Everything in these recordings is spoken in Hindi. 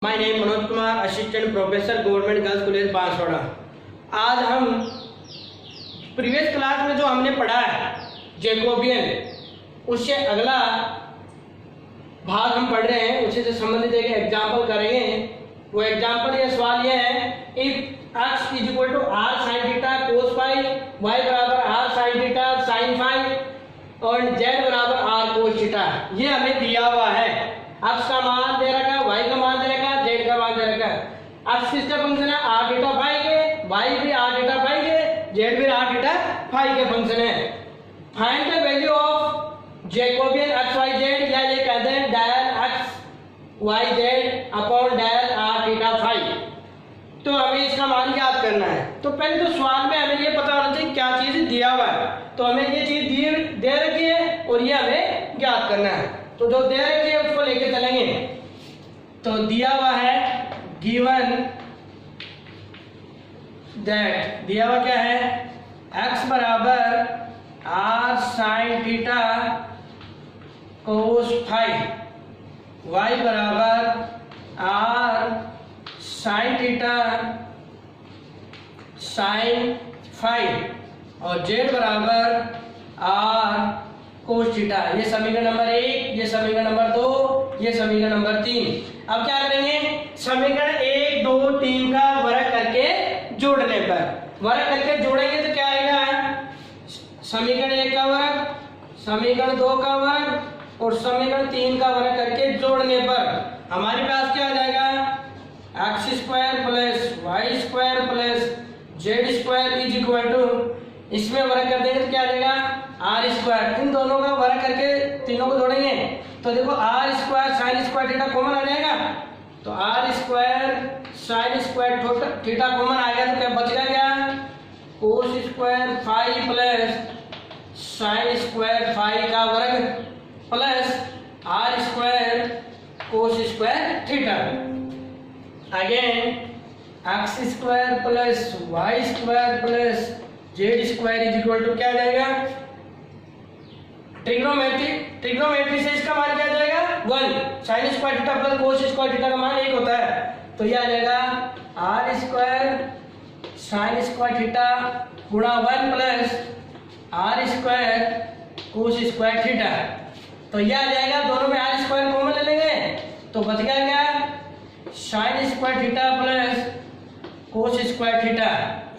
My name Manoj Kumar, assistant professor government girls college Banswara. आज हम प्रीवियस क्लास में जो हमने पढ़ा है जैकोबियन, उससे अगला भाग हम पढ़ रहे हैं, उसी से संबंधित एक एग्जाम्पल करेंगे। वो एग्जाम्पल ये सवाल ये है, if x is equal to r sin theta cos phi, y बराबर r sin theta sin phi और z बराबर r cos थीटा, ये हमें दिया हुआ है। x का मान दे रखा है, y का मान दे रखा है, z का मान दे रखा है। x किसका फंक्शन है? r थीटा फाई के, y भी r थीटा फाई के, z भी r थीटा फाई के फंक्शन है। Find the value of Jacobian x y z, या ये कहते हैं dial x y z upon dial r theta phi. तो हमें इसका मान ज्ञात करना है। तो पहले तो सवाल में हमें ये पता होना चाहिए क्या चीज दिया हुआ है। तो हमें ये चीज दे रखी है और ये हमें ज्ञात करना है। तो जो दे रखी है उसको लेके चलेंगे। तो दिया हुआ है गिवन दैट, दिया हुआ क्या है? x बराबर r sin theta cos phi, y बराबर r sin theta sin phi और z बराबर r cos थीटा। ये समीकरण नंबर 1, ये समीकरण नंबर 2, ये समीकरण नंबर 3। अब क्या करेंगे? समीकरण 1, 2, 3 का वर्ग करके जोड़ने पर, वर्ग करके जोड़ेंगे तो क्या आएगा? समीकरण 1 का वर्ग, समीकरण 2 का वर्ग और समीकरण 3 का वर्ग करके जोड़ने पर हमारे पास क्या आ जाएगा? X square plus Y square plus Z square is equal to, इसमें वर्ग कर देंगे तो क्या आ जाएगा? Are square. इन दोनों का वर्ग करके तीनों को जोड़ेंगे तो देखो R square sine square theta common आ जाएगा। तो R square sine square theta common आ गया तो क्या बचेगा? क्या? Cos square phi plus sine square phi का वर्ग plus are square cos square theta. Again X square plus Y square plus Z square is equal to क्या आ जाएगा? ट्रिग्नोमेट्री से इसका मान क्या आ जाएगा? 1। Sine square theta plus cos square theta का मान 1 होता है। तो ये आ जाएगा are square sine square theta गुणा 1 plus are square cos square theta. तो ये आ जाएगा, दोनों में आर स्क्वायर कॉमन ले लेंगे तो बच गया क्या? Sine square theta plus cos square theta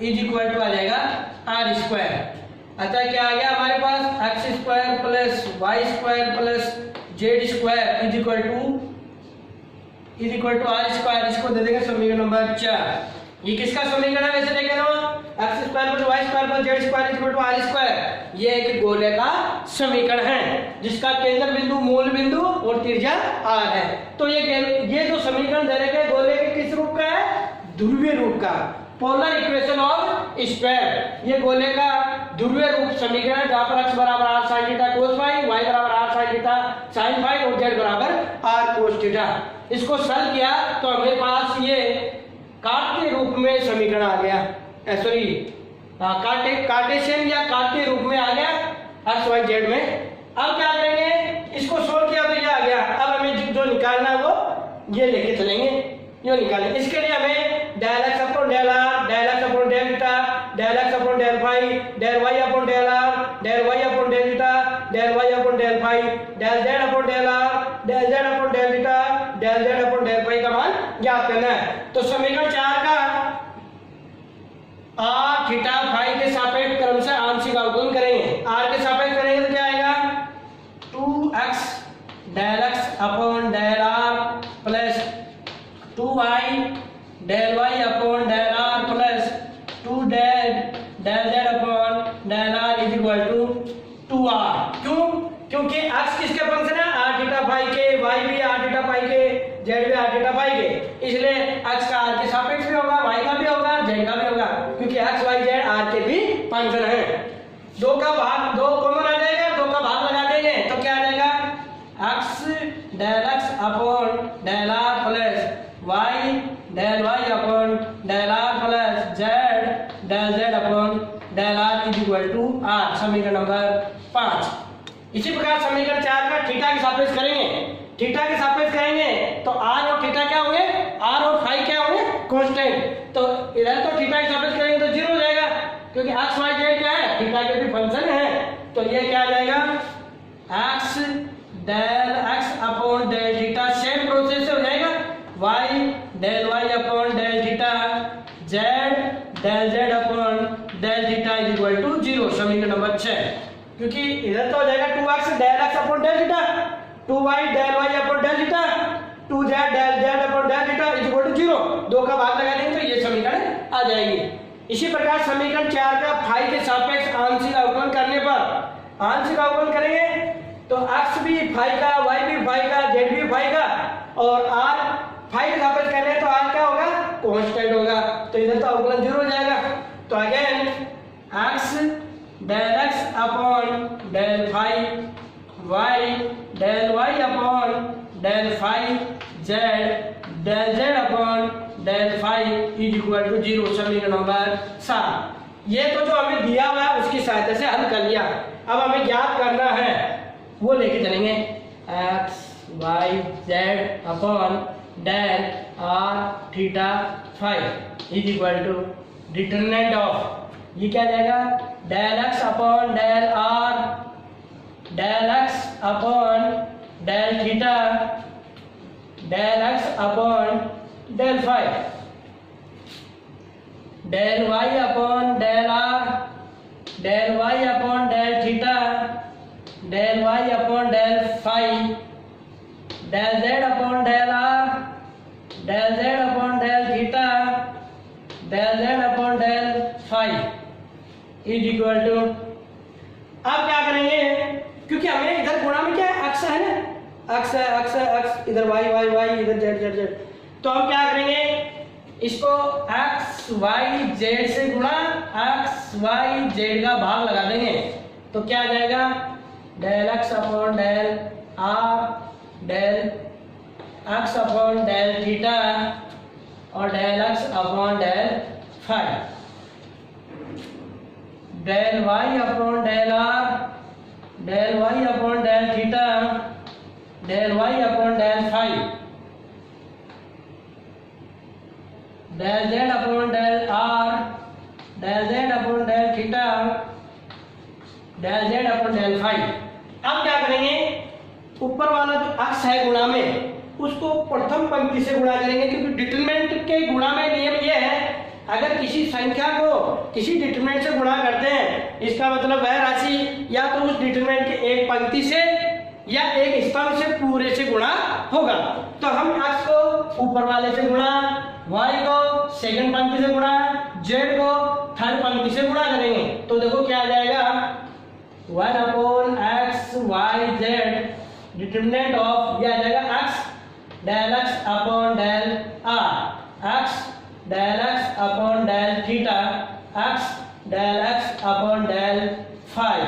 is equal to आ जाएगा आर स्क्वायर। अतः क्या आ गया हमारे पास? X square plus Y square plus Z square is equal to are square. इसको दे देंगे समीकरण नंबर 4। ये किसका समीकरण है वैसे देखें ना? X square plus Y square plus Z square is equal to are square. ये एक गोले का समीकरण है जिसका केंद्र बिंदु, मूल बिंदु और त्रिज्या r है। तो ये जो समीकरण दे रखे गोले के किस रूप का है? ध्रुवीय रूप का, पोलर इक्वेशन ऑफ स्फीयर। ये गोले का ध्रुवीय रूप समीकरण है जहां पर x बराबर r sin theta cos phi, y बराबर r sin theta sin phi और z बराबर r cos थीटा। इसको सरल किया तो हमारे पास ये कार्तीय रूप में समीकरण आ गया, सॉरी कार्टेशियन या कार्तीय रूप में आ गया x y z में। अब क्या करेंगे? इसको सोल्व किया तो ये आ गया। अब हमें जो निकालना है वो ये लेके चलेंगे, ये निकालेंगे। इसके लिए हमें del x upon del r, del x upon del theta, del x upon del phi, del y upon del r, del y upon del theta, del y upon del phi, del z upon del r, del z upon del theta, del z upon del phi का मान ज्ञात करना है। तो समीकरण 4 का r थीटा फाई के सापेक्ष क्रमशः आंशिक अवकलन करेंगे। r के सापेक्ष करेंगे तो क्या आएगा? 2x del x upon del r plus 2y del y upon del r plus 2 del z upon del r is equal to 2r। क्यों? क्योंकि x किसके फंक्शन है? r थीटा फाई के, y भी r थीटा फाई के, z भी r थीटा फाई के, इसलिए x का r के सापेक्ष भी होगा, y का भी होगा, z का भी होगा, क्योंकि x y z r के भी फंक्शन है। 2 का भाग 2 कॉमन आ जाएगा, 2 का भाग लगा देंगे तो क्या आ जाएगा? x del x upon del r plus y del y upon del r plus z del z upon del r is equal to r। समीकरण नंबर 5। इसी प्रकार समीकरण 4 का थीटा के सापेक्ष करेंगे, थीटा के सापेक्ष करेंगे तो r और थीटा क्या होंगे? कांस्टेंट। तो इधर तो थीटा के सापेक्ष करेंगे तो 0 हो जाएगा, क्योंकि एक्स वाई जेड क्या है, थीटा के भी फंक्शन है। तो ये क्या आ जाएगा, x del x upon del theta, same process से हो जाएगा, y del y upon del theta, z del z upon del theta is equal to 0, समीकरण नंबर 6। क्योंकि इधर तो हो जाएगा 2x del x upon del theta, 2y del y upon del theta, 2z del z upon del theta is equal to 0, 2 का भाग लगा देंगे तो ये समीकरण आ जाएगी। इसी प्रकार समीकरण 4 का फाई के सापेक्ष आंशिक अवकलन करने पर, आंशिक अवकलन करेंगे तो x भी फाई का, y भी फाई का, z भी फाई का, और r फाई के सापेक्ष कर रहे हैं तो r क्या होगा, कांस्टेंट होगा। तो इधर तो अवकलन 0 हो जाएगा। तो again x del x upon del phi, y del y upon del phi, z del z upon del phi is equal to 0, समीकरण नंबर 7। ये तो जो हमें दिया हुआ है उसकी सहायता से हल कर लिया। अब हमें ज्ञात करना है, वो लेके चलेंगे, x y z upon del r theta phi is equal to determinant of, ये क्या जाएगा, del x upon del r del x upon del theta del x upon del phi, del y upon del r del y upon del theta del y upon del phi, del z upon del r del z upon del theta del z upon del phi is equal to, अब क्या करेंगे, क्योंकि हमें इधर गुणा में क्या है, अक्स है ना, अक्स है, अक्स है, अक्स, इधर y y y, इधर z z z, तो हम क्या करेंगे, इसको x y z से गुणा x y z का भाग लगा देंगे। तो क्या आ जाएगा, del x upon del r del x upon del theta और del x upon del phi, del y upon del r del y upon del theta del y upon del phi, del z upon del r del z upon del theta del z upon del phi. अब क्या करेंगे, ऊपर वाला जो अक्स है गुणा में, उसको प्रथम पंक्ति से गुणा करेंगे, क्योंकि डिटरमिनेंट के गुणा में नियम ये है, अगर किसी संख्या को किसी डिटरमिनेंट से गुणा करते हैं, इसका मतलब वह राशि या तो उस डिटरमिनेंट के एक पंक्ति से या एक स्तंभ से पूरे से गुणा होगा। तो हम x को ऊपर वाले से गुणा, y को सेकंड पंक्ति से गुणा, z को थर्ड पंक्ति से गुणा करेंगे। तो देखो क्या आ जाएगा, 1 upon x y z, determinant of, यह आ जाएगा x del x upon del r, x del x upon del theta, x del x upon del phi,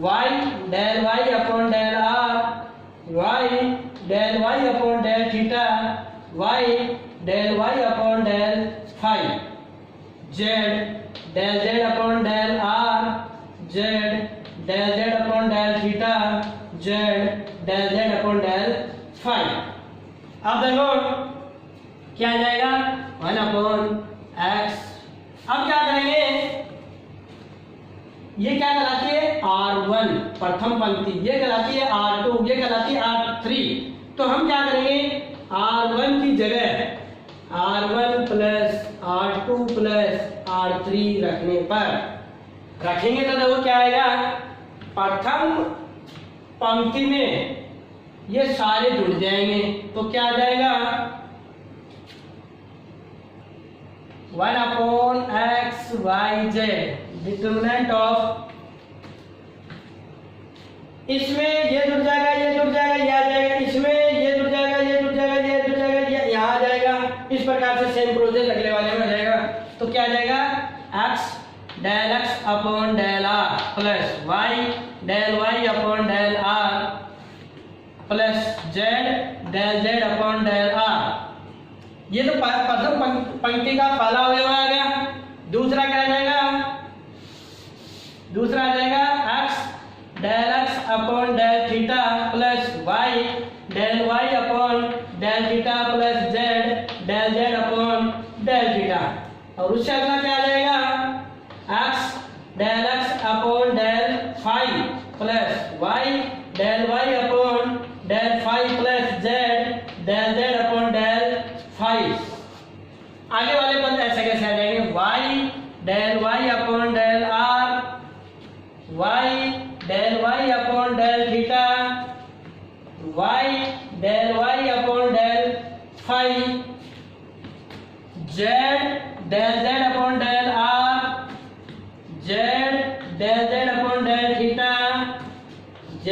y del y upon del r, y del y upon del theta, y del y upon del phi, z del z upon del r, z del z upon del theta, z del z upon del phi. अब देखो क्या आ जाएगा, 1 अपॉन x। अब क्या करेंगे, ये क्या कहलाती है, r1 प्रथम पंक्ति, ये कहलाती है r2, ये कहलाती है r3। तो हम क्या करेंगे, r1 की जगह r1 plus r2 plus r3 रखने पर, रखेंगे तो देखो क्या आएगा, प्रथम पंक्ति में ये सारे जुड़ जाएंगे। तो क्या आ जाएगा, 1 upon x y z, determinant of, इसमें ये जुड़ जाएगा, ये जुड़ जाएगा, ये आ जाएगा, इसमें ये जुड़ जाएगा, ये जुड़ जाएगा, ये जुड़ जाएगा, ये यहाँ आ जाएगा। इस प्रकार से सेम प्रोसेस अगले वाले में हो जाएगा। तो क्या आ जाएगा, x del x upon del r plus y del y upon del r plus z del z upon del r। ये तो प्रथम पंक्ति का पहला अवयव आ गया। दूसरा क्या आ जाएगा, दूसरा आ जाएगा x del x upon del theta plus y del y upon del theta plus z और उससे अगला क्या आ जाएगा, x del x upon del phi plus y del y upon del phi plus z del z upon del phi. आगे वाले पद ऐसे कैसे आ जाएंगे, y del y upon del r, y del y upon del theta, y del y upon del phi, z del z upon del r, z del z upon del theta, z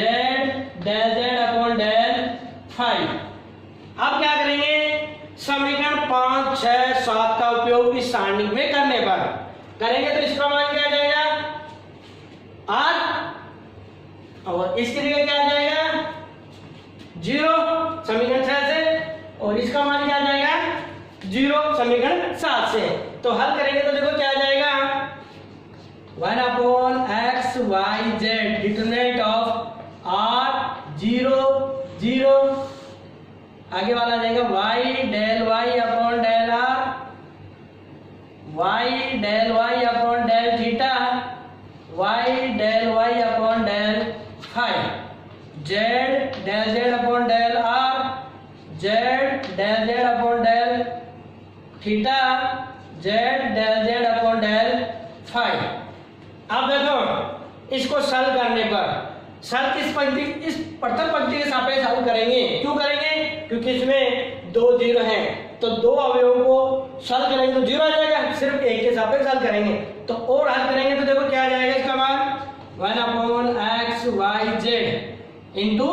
del z upon del phi. अब क्या करेंगे, समीकरण 5, 6, 7 का उपयोग इस सारणी में करने पर करेंगे तो इसका मान क्या आ जाएगा r, और इसकी जगह क्या आ जाएगा 0 समीकरण 6 से, और इसका मान क्या आ जाएगा 0 समीकरण 7 से। तो हल करेंगे तो देखो क्या आ जाएगा 1 upon x y z, determinant of r 0 0, आगे वाला आ जाएगा y del y upon del r, y del y upon del theta, y del y upon del phi, z del z upon del r, z del z upon del theta, z del z upon del phi. अब देखो इसको सरल करने पर सरल किस पंक्ति, इस प्रथम पंक्ति के सापेक्ष हल करेंगे। क्यों करेंगे, क्योंकि इसमें 2 0 हैं, तो 2 अवयवों को सरल करेंगे तो 0 आ जाएगा, सिर्फ एक के सापेक्ष हल करेंगे। तो और हल करेंगे तो देखो क्या आ जाएगा इसका मान 1 upon x y z into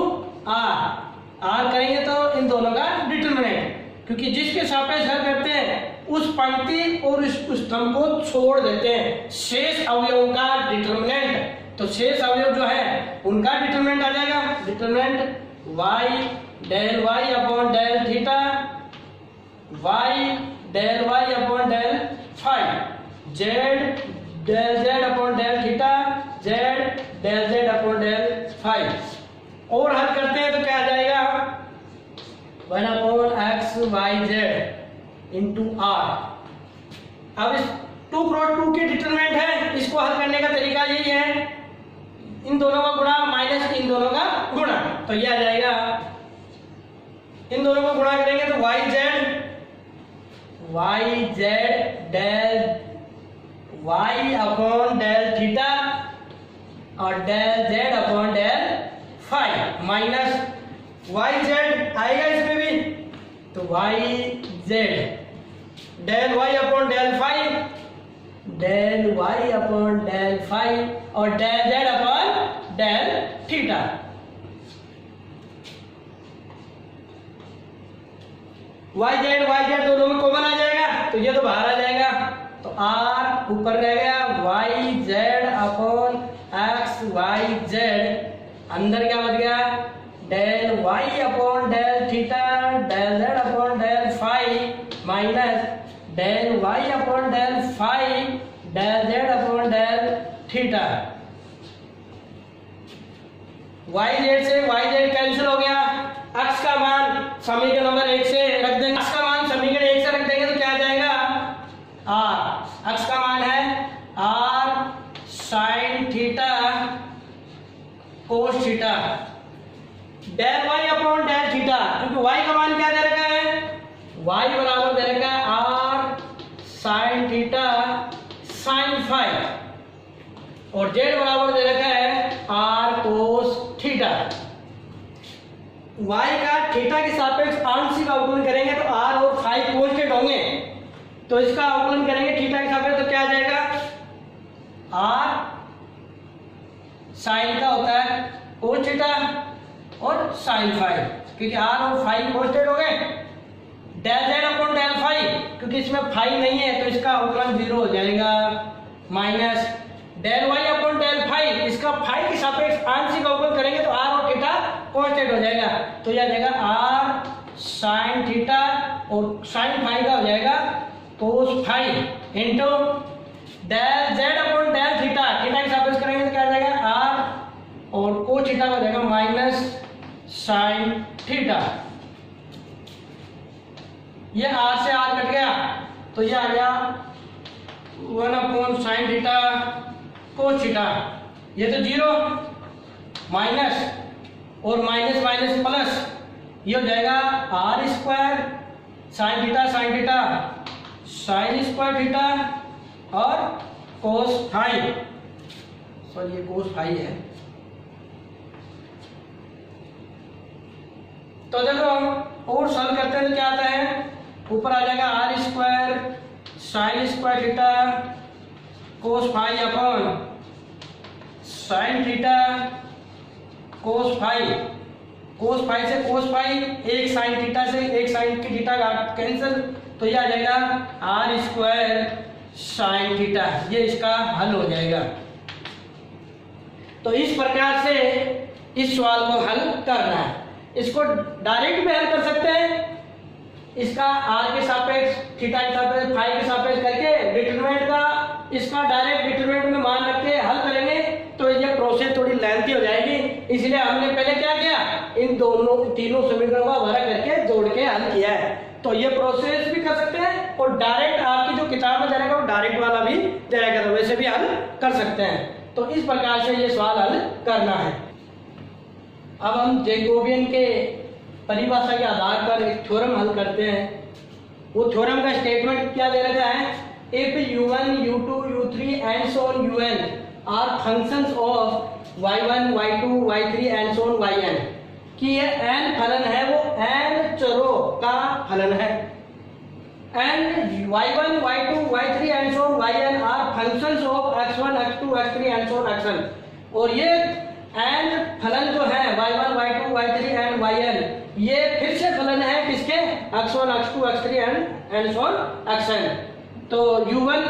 r करेंगे तो इन दोनों का डिटरमिनेंट, क्योंकि जिसके सापेक्ष हल करते हैं उस पंक्ति और उस स्तंभ को छोड़ देते हैं, शेष अवयवों का डिटरमिनेंट, तो शेष अवयव जो है उनका डिटरमिनेंट आ जाएगा, determinant y del y upon del theta, y del y upon del phi, z del z upon del theta, z del z upon del phi. और हल करते हैं तो क्या आ जाएगा 1 upon x y z into r। अब इस 2 क्रॉस 2 की डिटरमिनेंट है, इसको हल करने का तरीका यही है, इन दोनों का गुणा माइनस इन दोनों का गुणा, तो ये आ जाएगा इन दोनों को गुणा करेंगे तो y z del y upon del theta और del z upon del phi minus yz आएगा इसमें भी, तो yz del y upon del phi, del y upon del phi और del z upon del theta. yz दोनों में कॉमन आ जाएगा तो ये तो बाहर आ जाएगा, तो r ऊपर रह गया yz upon x y z, अंदर क्या बच गया del y upon del theta del z upon del phi minus del y upon del phi del z upon del theta. yz से yz कैंसिल हो गया, x का मान समीकरण नंबर 1 से रख देंगे, x का मान समीकरण 1 से रख देंगे तो क्या आ जाएगा r, x का मान है r sin theta cos theta del y upon del theta, क्योंकि y का मान क्या दे रखा है y बराबर दे रखा है r sin theta sin phi और z बराबर दे रखा है r cos थीटा। y का थीटा के सापेक्ष आंशिक अवकलन करेंगे तो r और फाई कांस्टेंट होंगे, तो इसका अवकलन करेंगे थीटा के सापेक्ष तो क्या आ जाएगा r साइन का होता है cos थीटा और साइन फाई, क्योंकि r और फाई कांस्टेंट हो गए, del z upon del phi क्योंकि इसमें फाई नहीं है तो इसका अवकलन 0 हो जाएगा, minus del y upon del phi, इसका फाई के सापेक्ष आंशिक अवकलन करेंगे तो r और थीटा कांस्टेंट हो जाएगा, तो यह आ जाएगा r sin थीटा और sin फाई का हो जाएगा cos phi into del z upon del theta, theta के सापेक्ष करेंगे तो क्या आ जाएगा r और cos थीटा का हो जाएगा माइनस sin थीटा। ये r से r कट गया तो ये आ गया 1/sin थीटा cos थीटा, ये तो 0 माइनस और माइनस माइनस प्लस, ये हो जाएगा r square sine theta sine square theta और cos फाई, सॉरी ये cos फाई है। तो देखो और सॉल्व करते हैं तो क्या आता है, ऊपर आ जाएगा r square sine square theta cos phi upon sine theta cos phi से cos फाई, एक साइन थीटा से एक साइन की थीटा का कैंसिल, तो ये आ जाएगा r स्क्वायर साइन थीटा, ये इसका हल हो जाएगा। तो इस प्रकार से इस सवाल को हल करना है। इसको डायरेक्ट भी हल कर सकते हैं, इसका r के सापेक्ष थीटा के सापेक्ष फाई के सापेक्ष करके डिटरमिनेंट का इसका डायरेक्ट डिटरमिनेंट में मान रख के हल करेंगे तो ये प्रोसेस थोड़ी लेंथी हो जाएगी, इसलिए हमने पहले क्या किया, इन तीनों समीकरणों का वर्ग करके जोड़ के हल किया है। तो ये प्रोसेस भी कर सकते हैं और डायरेक्ट आपकी जो किताब में दे रहेगा वो डायरेक्ट वाला भी दे रहेगा, तो वैसे भी हल कर सकते हैं। तो इस प्रकार से ये सवाल हल करना है। अब हम जैकोबियन के परिभाषा के आधार पर एक थ्योरम हल करते हैं। वो थ्योरम का स्टेटमेंट क्या दे रखा है, if u1 u2 u3 and so on un are functions of y1 y2 y3 and so on yn, कि ये n फलन है वो n चरों का फलन है, and y1 y2 y3 and so on yn are functions of x1 x2 x3 and so on xn, और ये n फलन जो है y1 y2 y3 and yn ये फिर से फलन है किसके, x1 x2 x3 and so on xn। तो u1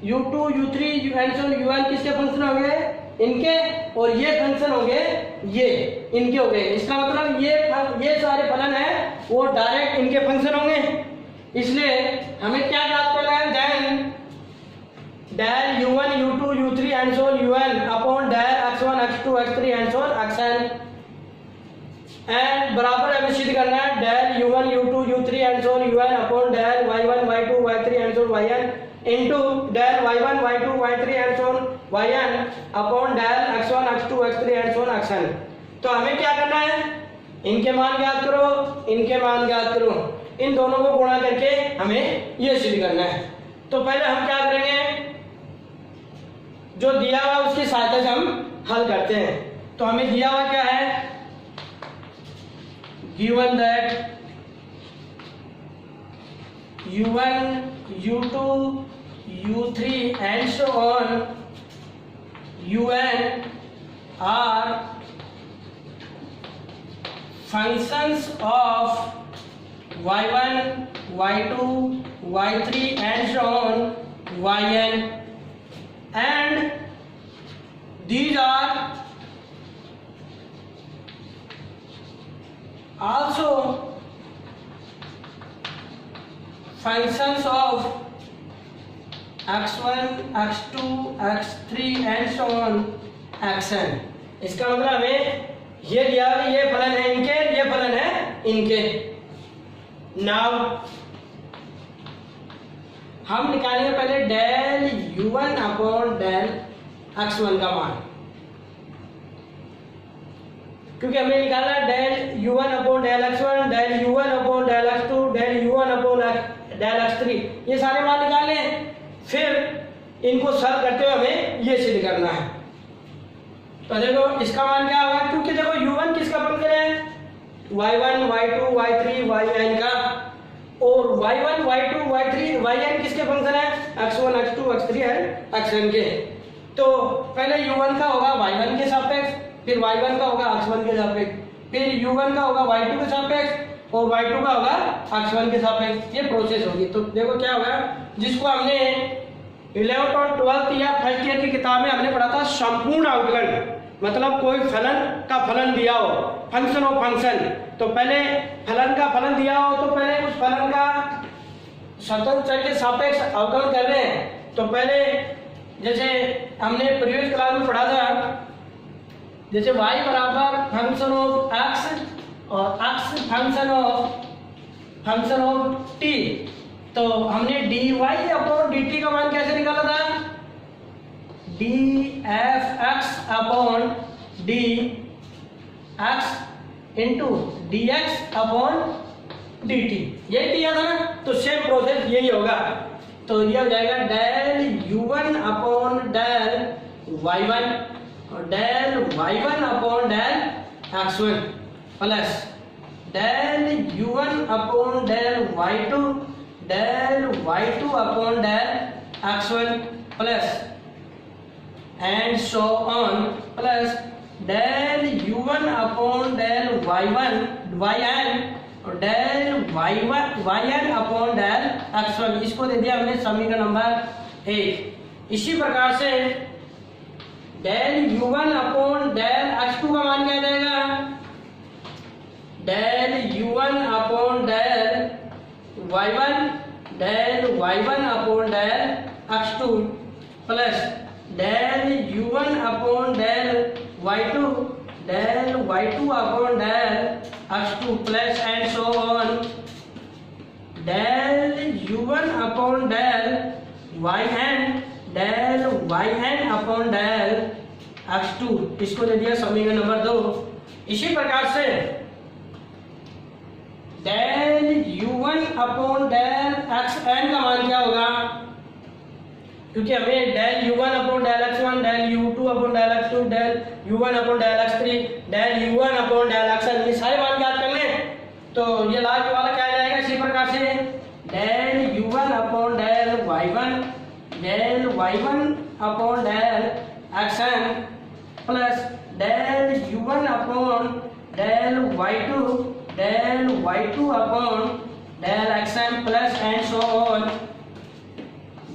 u2 u3 and so on un किसके फंक्शन होंगे, इनके, और ये फंक्शन होंगे ये इनके हो गए। इसका मतलब ये सारे फलन है वो डायरेक्ट इनके फंक्शन होंगे, इसलिए हमें क्या याद करना है, then del u1 u2 u3 and so on un upon del x1 x2 x3 and so on xn, and बराबर हमें सिद्ध करना है del u1 u2 u3 and so on un upon del y1 y2 y3 and so on yn into del y1 y2 y3 and so on yn upon del x1 x2 x3 and so on xn। तो हमें क्या करना है, इनके मान ज्ञात करो, इनके मान ज्ञात करो, इन दोनों को गुणा करके हमें ये सिद्ध करना है। तो पहले हम क्या करेंगे, जो दिया हुआ उसकी सहायता से हम हल करते हैं। तो हमें दिया हुआ क्या है, given that u1 u2 u3 and so on un are functions of y1 y2 y3 and so on yn, and these are also functions of x1 x2 x3 and so on xn। इसका मतलब हमें ये दिया ये फलन है इनके, ये फलन है इनके। नाउ हम निकालेंगे पहले del u1 upon del x1 का मान, क्योंकि हमें निकालना है del u1 upon del x1 del u1 upon del x2 del u1 upon del x3, ये सारे मान निकालने हैं, फिर इनको सॉल्व करते हुए हमें ये सिद्ध करना है। तो देखो इसका मान क्या होगा, क्योंकि देखो u1 किसका फंक्शन है, y1 y2 y3 yn का, और y1 y2 y3 yn किसके फंक्शन है, x1 x2 x3 and xn के। तो पहले u1 का होगा y1 के सापेक्ष, फिर y1 का होगा x1 के सापेक्ष, फिर u1 का होगा y2 के सापेक्ष और y2 का होगा x1 के सापेक्ष, ये प्रोसेस होगी। तो देखो क्या होगा, जिसको हमने 11th और 12th या फर्स्ट ईयर की किताब में हमने पढ़ा था संपूर्ण अवकलन, मतलब कोई फलन का फलन दिया हो, फंक्शन ऑफ फंक्शन, तो पहले फलन का फलन दिया हो तो पहले उस फलन का स्वतंत्र चर के सापेक्ष अवकलन कर रहे हैं। तो पहले जैसे हमने प्रीवियस क्लास में पढ़ा था, जैसे y बराबर फंक्शन ऑफ x और x फंक्शन ऑफ t, तो हमने dy अपॉन dt का मान कैसे निकाला था? dfx upon dx into dx upon dt, यही दिया था ना। तो सेम प्रोसेस यही होगा। तो ये हो जाएगा del u1 upon del y1 और del y1 upon del x1 plus del u1 upon del y2 del y2 upon del x1 plus and so on plus del u1 upon del y1 yn और del yn upon del x1, इसको दे दिया हमने समीकरण नंबर 1। इसी प्रकार से del u1 upon del x2 का मान क्या जाएगा? Del u1 upon del y1 del y1 upon del x2 plus del u1 upon del y2 del y2 upon del x2 plus and so on del u1 upon del yn del yn upon del x2, इसको दे दिया समीकरण नंबर 2। इसी प्रकार से del u1 upon del xn का मान क्या होगा? क्योंकि हमें del u1 upon del x1 del u2 upon del x2 del u1 upon del x3 del u1 upon del xn, ये सारे मान ज्ञात करने हैं। तो ये लास्ट वाला क्या आ जाएगा? इसी प्रकार से del u1 upon del y1 del y1 upon del xn plus del u1 upon del y2 del y2 upon del xn plus and so on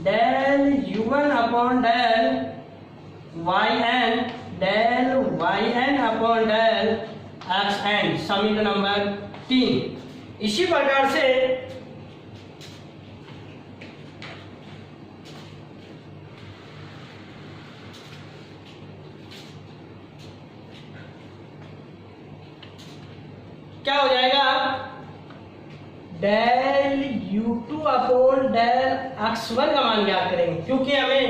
del u1 upon del yn del yn upon del xn, समीकरण नंबर 3। इसी प्रकार से क्या हो जाएगा? Del u2 upon del x1 का मान ज्ञात करेंगे, क्योंकि हमें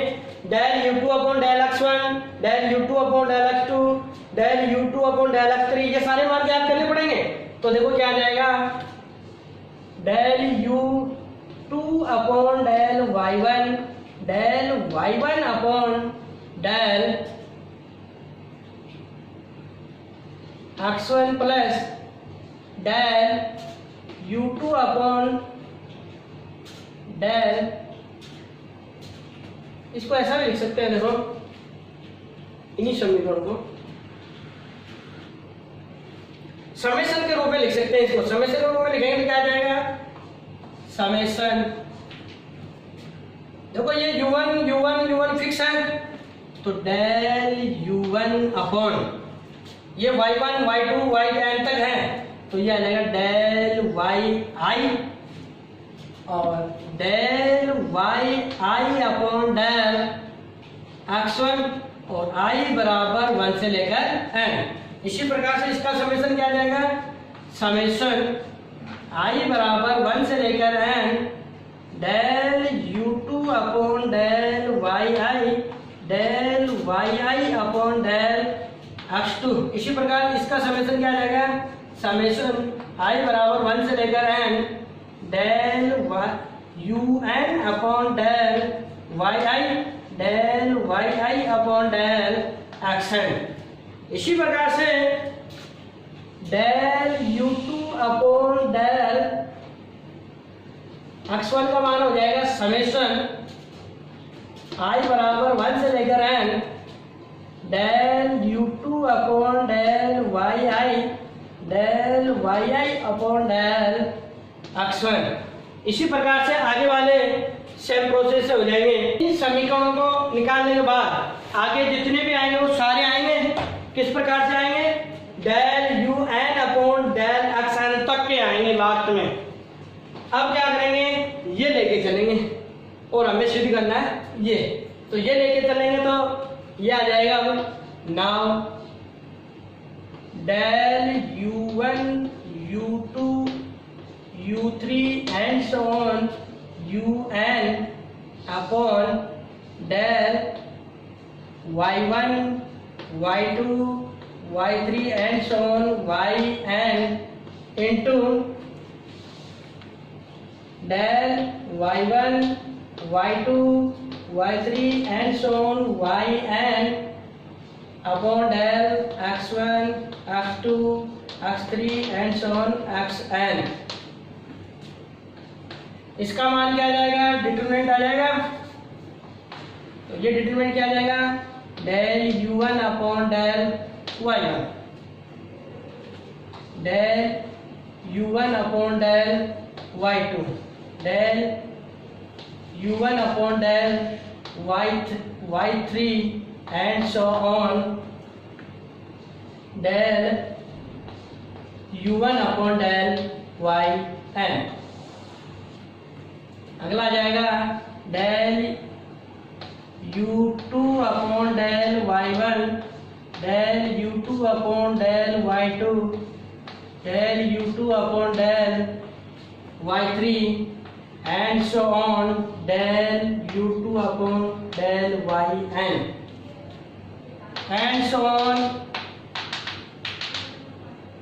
del u2 upon del x1 del u2 upon del x2 del u2 upon del x3 ये सारे मान ज्ञात करने पड़ेंगे। तो देखो क्या आ जाएगा? Del u2 upon del y1 del y1 upon del x1 plus del u2 upon del, इसको ऐसा भी लिख सकते हैं, देखो इन्हीं समीकरणों को समेशन के रूप में लिख सकते हैं। इसको समेशन के रूप में लिखेंगे तो क्या आ जाएगा? समेशन, देखो ये u1 फिक्स है, तो डेल u1 अपॉन ये y1 y2 yn तक है, तो ये आ जाएगा डेल yi और del yi upon del x1 और i बराबर 1 से लेकर n। इसी प्रकार से इसका समेशन क्या आ जाएगा? समेशन i बराबर 1 से लेकर n del u2 upon del yi del yi upon del x2। इसी प्रकार इसका समेशन क्या आ जाएगा? समेशन i बराबर 1 से लेकर n del un upon del yi del yi upon del xn। इसी प्रकार से del u2 upon del x1 का मान हो जाएगा समेशन i बराबर 1 से लेकर n del u2 upon del yi del yi upon del x1। इसी प्रकार से आगे वाले सेम प्रोसेस से हो जाएंगे। इन समीकरणों को निकालने के बाद आगे जितने भी आएंगे वो सारे आएंगे किस प्रकार से आएंगे? Del un upon del xn तक के आएंगे लास्ट में। अब क्या करेंगे? ये लेके चलेंगे और हमें सिद्ध करना है ये, तो ये लेके चलेंगे तो ये आ जाएगा। अब now del u1 u2 u3 and so on un upon del y1 y2 y3 and so on yn into del y1 y2 y3 and so on yn upon del x1 x2 x3 and so on xn। इसका मान क्या आ जाएगा, डिटरमिनेंट आ जाएगा। तो ये डिटरमिनेंट क्या आ जाएगा, del u1 upon del y1, del u1 upon del y2, del u1 upon del y3 and so on del u1 upon del yn। अगला आ जाएगा del u2 upon del y1, del u2 upon del y2, del u2 upon del y3 and so on del u2 upon del yn and so on.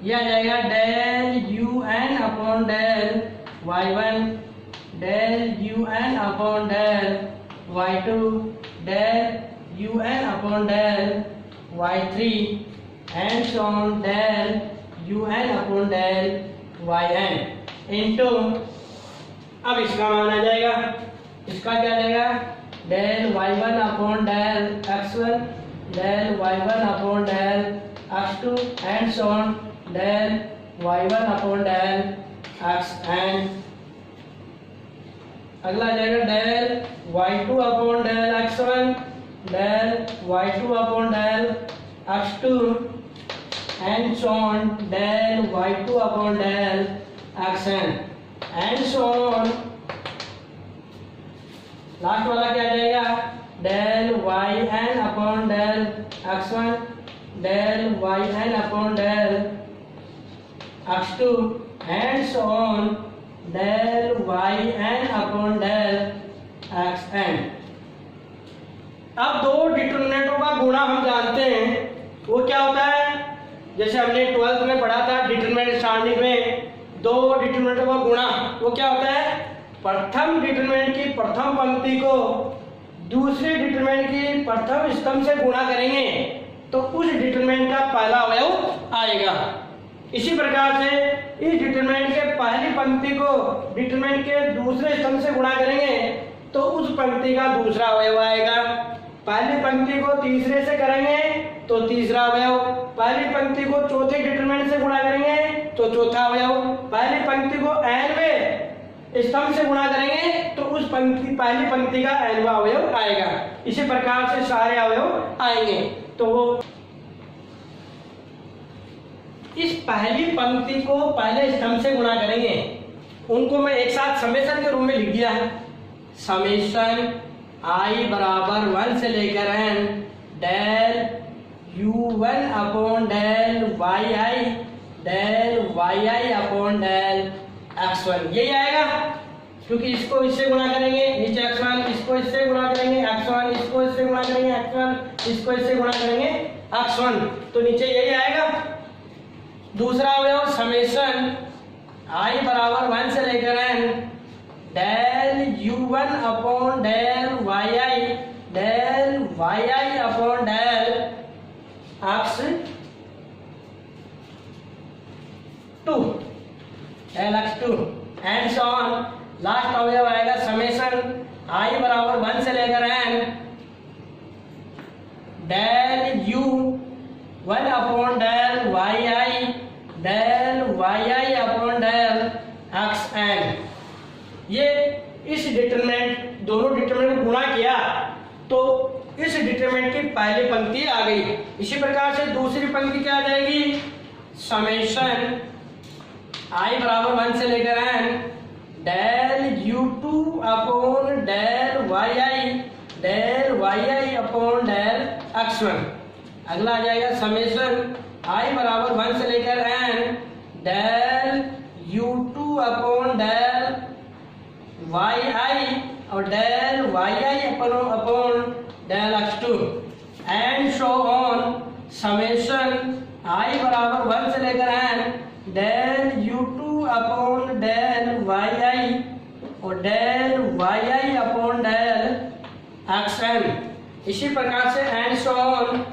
यह आ जाएगा del un upon del y1, del un upon del y2, del un upon del y3 and so on del un upon del yn into, अब इसका मान आ जाएगा, इसका क्या आ जाएगा, del y1 upon del x1, del y1 upon del x2 and so on del y1 upon del xn। अगला आ जाएगा del y2 upon del x1, del y2 upon del x2 and so on del y2 upon del xn and so on. Last वाला क्या आ जाएगा, del yn upon del x1, del yn upon del x2 and so on del yn upon del xn। अब दो डिटरमिनेंटों का गुणा हम जानते हैं, वो क्या होता है, जैसे हमने 12th में पढ़ा था डिटरमिनेंट स्टार्टिंग में, दो डिटरमिनेंटों का गुणा वो क्या होता है, प्रथम डिटरमिनेंट की प्रथम पंक्ति को दूसरे डिटरमिनेंट की प्रथम स्तंभ से गुणा करेंगे तो उस डिटरमिनेंट का पहला अवयव आएगा। इसी प्रकार से इस डिटरमिनेंट के पहली पंक्ति को डिटरमिनेंट के दूसरे स्तंभ से गुणा करेंगे तो उस पंक्ति का दूसरा अवयव आएगा। पहली पंक्ति को तीसरे से करेंगे तो तीसरा अवयव, पहली पंक्ति को चौथे डिटरमिनेंट से गुणा करेंगे तो चौथा अवयव, पहली पंक्ति को nवें स्तंभ से गुणा करेंगे तो उस पंक्ति पहली पंक्ति का nवां अवयव आएगा। इसी प्रकार से सारे अवयव आएंगे। तो इस पहली पंक्ति को पहले स्तंभ से गुणा करेंगे, उनको मैं एक साथ समेशन के रूप में लिख दिया है। समेशन i बराबर 1 से लेकर n del u1 upon del yi, del yi upon del x1, यही आएगा क्योंकि इसको इससे गुणा करेंगे नीचे x1, इसको इससे गुणा करेंगे x1, इसको इससे गुणा करेंगे x1, इसको इससे गुणा करेंगे x1, तो नीचे यही आएगा। दूसरा अवयव समेशन i बराबर 1 से लेकर n del u1 upon del yi, del yi upon del x2, del x2 and so on. Last अवयव आएगा समेशन i बराबर 1 से लेकर n del u1 upon del yi, del yi upon del xn। ये इस डिटरमिनेंट, दोनों डिटरमिनेंट गुणा किया तो इस डिटरमिनेंट की पहली पंक्ति आ गई। इसी प्रकार से दूसरी पंक्ति क्या आ जाएगी, समेशन i बराबर 1 से लेकर n del u2 upon del yi, del yi upon del x1। अगला आ जाएगा समेशन i बराबर 1 से लेकर n del u2 upon del Y I और del Y I upon del x2 and so on summation I बराबर 1 से लेकर n del u2 upon del Y I और del Y I upon del xn। इसी प्रकार से एंड शो ऑन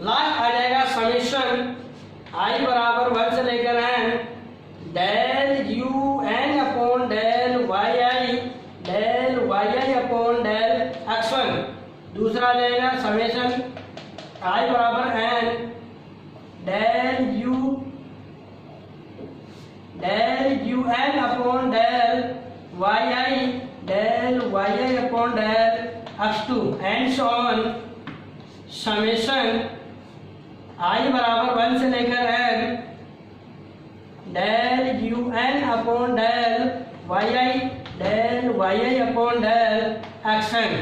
लास्ट आ जाएगा समेशन आई बराबर 1 से लेकर n del U N upon del Y I upon del x1। दूसरा आ जाएगा समेशन आई बराबर n del U N upon del Y I upon del x2 and so on summation I बराबर 1 से लेकर n del U N upon del Y I upon del xn।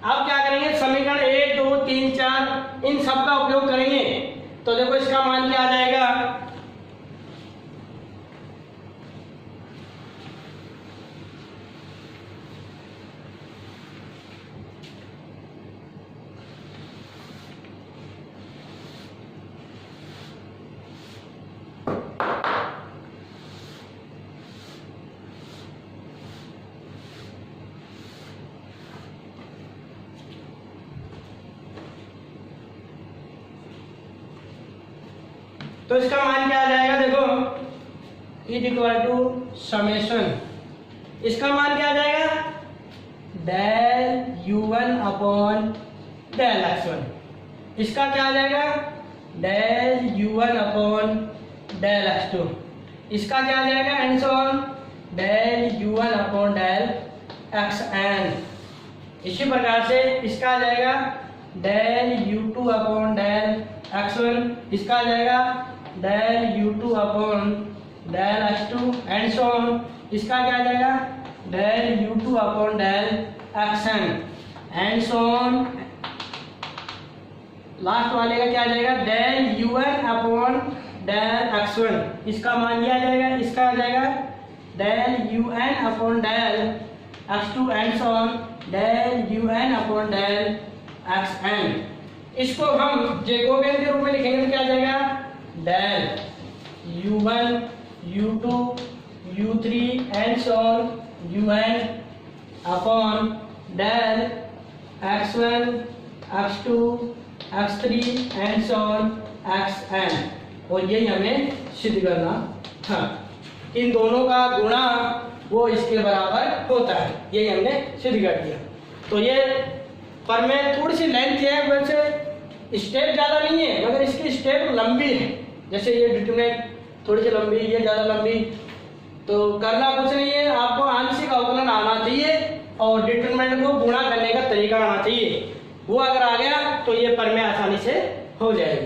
अब क्या करेंगे, समीकरण 1 2 3 4 इन सब का उपयोग करेंगे। तो देखो इसका मान क्या आ जाएगा, तो इसका मान क्या आ जाएगा, देखो इज इक्वल टू समेशन, इसका मान क्या आ जाएगा del u1 upon del x1। इसका क्या आ जाएगा del u1 upon del x2। इसका क्या आ जाएगा and so on del u1 upon del xn। इसी प्रकार से इसका आ जाएगा del u2 upon del x1। इसका आ जाएगा del u2 upon del x2 and so on. इसका क्या आ जाएगा del u2 upon del xn and so on. Last वाले का क्या आ जाएगा del u1 upon del x1। इसका मान क्या आ जाएगा, इसका आ जाएगा del un upon del x2 and so on del un upon del xn। इसको हम जैकोबियन के रूप में लिखेंगे तो क्या आ जाएगा del u1 u2 u3 and so on un upon del x1 x2 x3 and so on xn। और यही हमें सिद्ध करना था, इन दोनों का गुणा वो इसके बराबर होता है, यही हमने सिद्ध कर दिया। तो ये पर में थोड़ी सी लेंथ है, वैसे स्टेप ज़्यादा नहीं है मगर इसकी स्टेप लंबी है। जैसे ये डिटरमिनेंट थोड़ी सी लंबी, ये ज़्यादा लंबी, तो करना कुछ नहीं है, आपको आंशिक अवकलन आना चाहिए और डिटरमिनेंट को गुणा करने का तरीका आना चाहिए। वो अगर आ गया तो ये पर में आसानी से हो जाएगी।